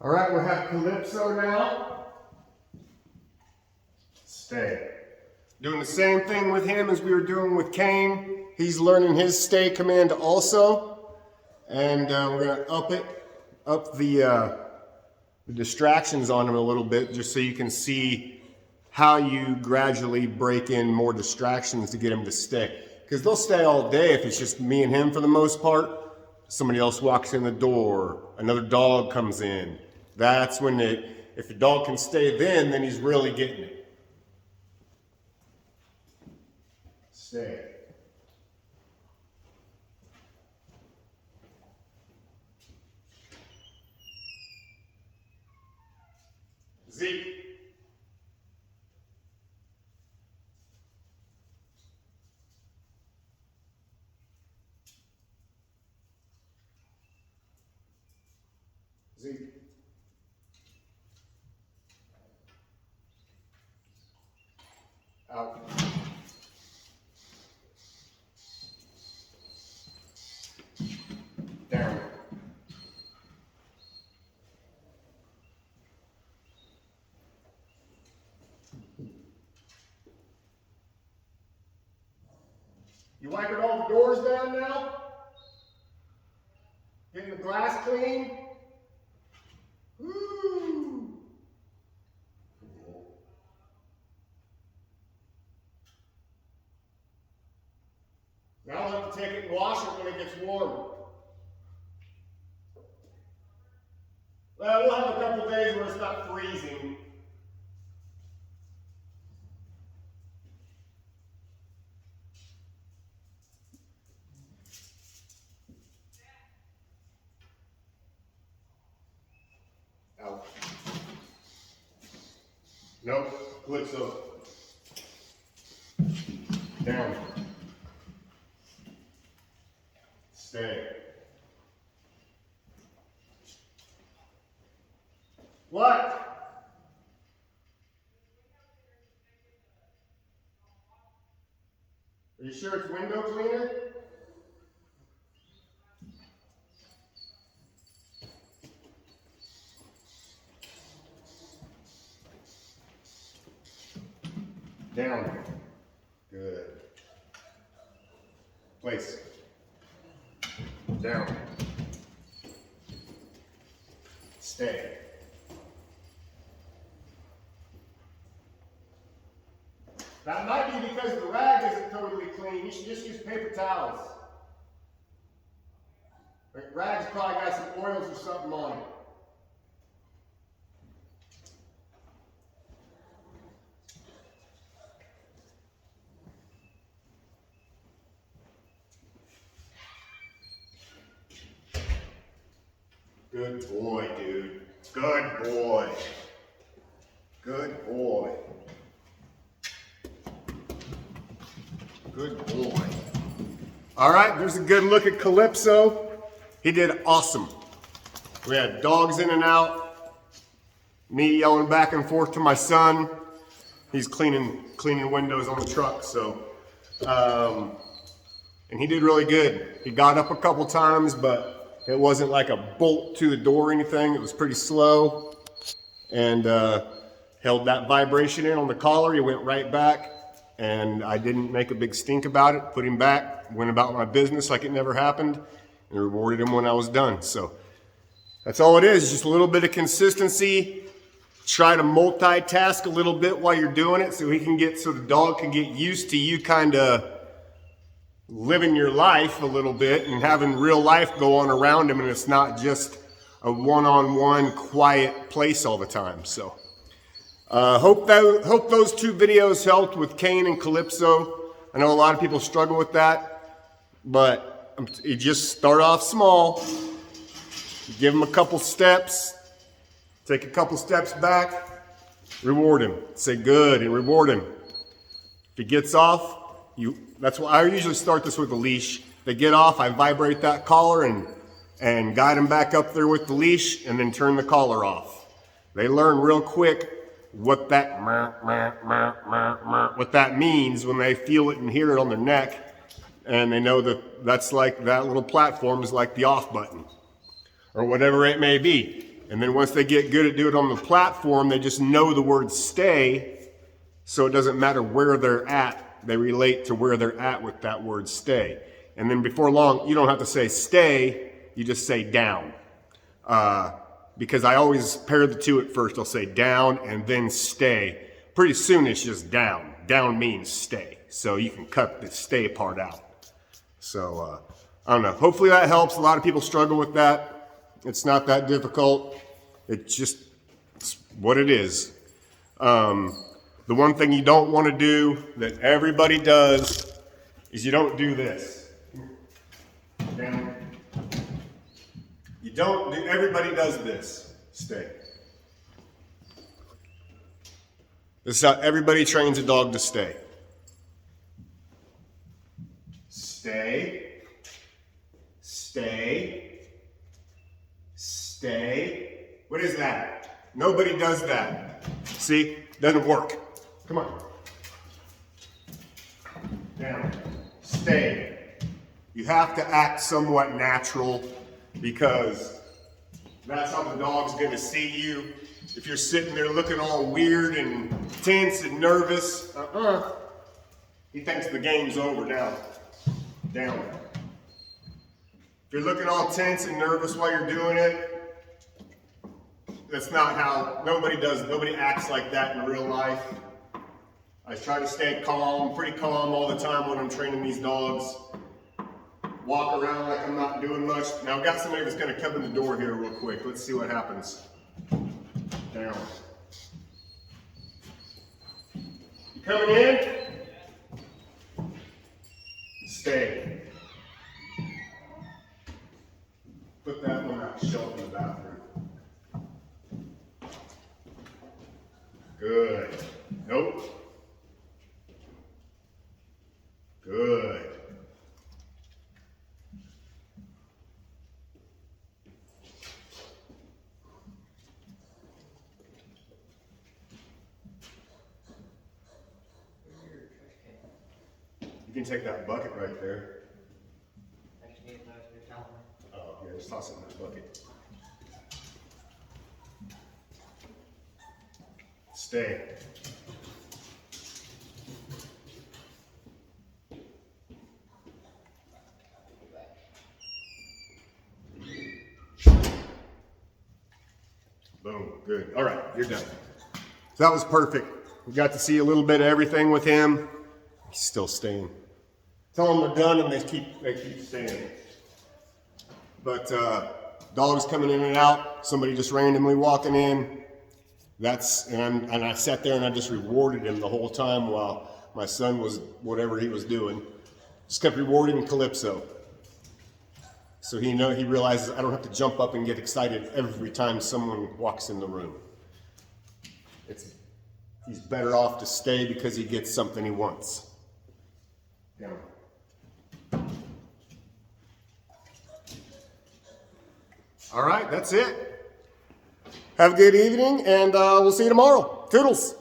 All right, we'll have Calypso now. Stay. Doing the same thing with him as we were doing with Kane. He's learning his stay command also. And we're gonna up the distractions on him a little bit, just so you can see how you gradually break in more distractions to get him to stay. Because they'll stay all day if it's just me and him for the most part. Somebody else walks in the door, another dog comes in. That's when if the dog can stay then he's really getting it. Stay. Zeke. Zeke. Out. Down. You wiping all the doors down now? Getting the glass clean? Woo! Now I'll have to take it and wash it when it gets warm. Well, we'll have a couple days where it's not freezing. Out. Nope. Calypso. Down. Stay. What? Are you sure it's window cleaner? Down. Good. Place. Down. Stay. That might be because the rag isn't totally clean. You should just use paper towels. The rag's probably got some oils or something on it. Good boy, dude. Good boy. Good boy. Good boy. All right, there's a good look at Calypso. He did awesome. We had dogs in and out. Me yelling back and forth to my son. He's cleaning windows on the truck, so. And he did really good. He got up a couple times, but it wasn't like a bolt to the door or anything. It was pretty slow, and held that vibration in on the collar. He went right back, and I didn't make a big stink about it. Put him back, went about my business like it never happened, and rewarded him when I was done. So that's all it is, just a little bit of consistency. Try to multitask a little bit while you're doing it so the dog can get used to you kind of living your life a little bit and having real life go on around him, and it's not just a one-on-one quiet place all the time. So hope those two videos helped with Kane and Calypso. I know a lot of people struggle with that, but you just start off small, give him a couple steps, take a couple steps back, reward him, say good and reward him. If he gets off, that's why I usually start this with a leash. They get off, I vibrate that collar and guide them back up there with the leash, and then turn the collar off. They learn real quick what that means when they feel it and hear it on their neck, and they know that that's like that little platform is like the off button or whatever it may be. And then once they get good at doing it on the platform, they just know the word stay, so it doesn't matter where they're at. They relate to where they're at with that word stay. And then before long, you don't have to say stay, you just say down. Because I always pair the two at first. I'll say down and then stay. Pretty soon it's just down. Down means stay. So you can cut the stay part out. So, I don't know. Hopefully that helps. A lot of people struggle with that. It's not that difficult. It's what it is. The one thing you don't want to do that everybody does is you don't do this. Down. You don't do, everybody does this. Stay. This is how everybody trains a dog to stay. Stay. Stay. Stay. What is that? Nobody does that. See? Doesn't work. Come on. Down. Stay. You have to act somewhat natural because that's how the dog's going to see you. If you're sitting there looking all weird and tense and nervous, he thinks the game's over. Down. Down. If you're looking all tense and nervous while you're doing it, that's not how, nobody acts like that in real life. I try to stay calm, pretty calm all the time when I'm training these dogs. Walk around like I'm not doing much. Now I've got somebody that's gonna come in the door here real quick. Let's see what happens. Down. You coming in? Stay. Put that one on the shelf in the bathroom. Good. Nope. Good. You can take that bucket right there. Oh, yeah, just toss it in that bucket. Stay. Boom, good. All right, you're done. So that was perfect. We got to see a little bit of everything with him. He's still staying. Tell them they're done and they keep staying. But dogs coming in and out, somebody just randomly walking in. And I sat there and I just rewarded him the whole time while my son was whatever he was doing. Just kept rewarding Calypso. So he realizes I don't have to jump up and get excited every time someone walks in the room. He's better off to stay because he gets something he wants. Down. All right, that's it. Have a good evening, and we'll see you tomorrow. Toodles.